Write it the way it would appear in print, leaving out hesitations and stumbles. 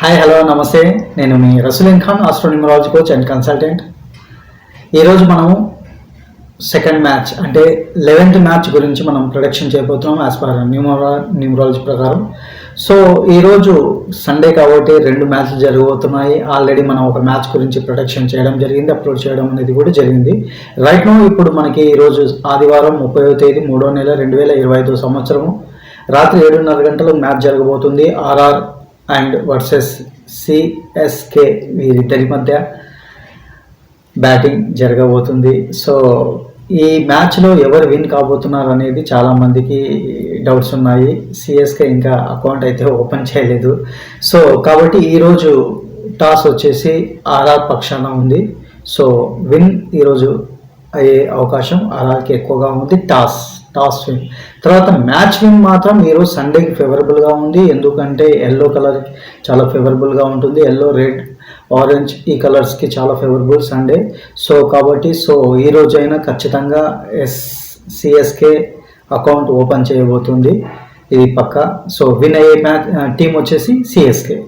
Hi hello నమస్తే. నేను మీ Rasulin Khan, astronumerology coach and consultant. ఈరోజు మనము సెకండ్ మ్యాచ్ అంటే 11th మ్యాచ్ గురించి మనం ప్రొడక్షన్ చేయబోతున్నాం యాజ్ పర్ న్యూమరాలజీ ప్రకారం. సో ఈరోజు సండే కాబట్టి 2 మ్యాచ్లు జరగబోతున్నాయి. ఆల్రెడీ మనం ఒక మ్యాచ్ గురించి ప్రొడక్షన్ చేయడం జరిగింది, అప్లోడ్ చేయడం అనేది కూడా జరిగింది. రైట్ నో ఇప్పుడు మనకి ఈరోజు ఆదివారం 30వ తేదీ 3వ నెల 2025 సంవత్సరము రాత్రి 7:30 గంటలకు మ్యాచ్ జరగబోతుంది. ఆర్ఆర్ అండ్ వర్సెస్ సిఎస్కే వీరిద్దరి మధ్య బ్యాటింగ్ జరగబోతుంది. సో ఈ మ్యాచ్లో ఎవరు విన్ కాబోతున్నారు అనేది చాలామందికి డౌట్స్ ఉన్నాయి. సిఎస్కే ఇంకా అకౌంట్ అయితే ఓపెన్ చేయలేదు. సో కాబట్టి ఈరోజు టాస్ వచ్చేసి ఆర్ఆర్ పక్షాన ఉంది. సో విన్ ఈరోజు అయ్యే అవకాశం ఆర్ఆర్కి ఎక్కువగా ఉంది. టాస్ విన్ తర్వాత మ్యాచ్ విన్ మాత్రం ఈరోజు సండేకి ఫేవరబుల్గా ఉంది. ఎందుకంటే ఎల్లో కలర్ చాలా ఫేవరబుల్గా ఉంటుంది. ఎల్లో, రెడ్, ఆరెంజ్ ఈ కలర్స్కి చాలా ఫేవరబుల్ సండే. సో కాబట్టి ఈ రోజైనా ఖచ్చితంగా సిఎస్కే అకౌంట్ ఓపెన్ చేయబోతుంది, ఇది పక్కా. సో విన్ అయ్యే టీం వచ్చేసి సిఎస్కే.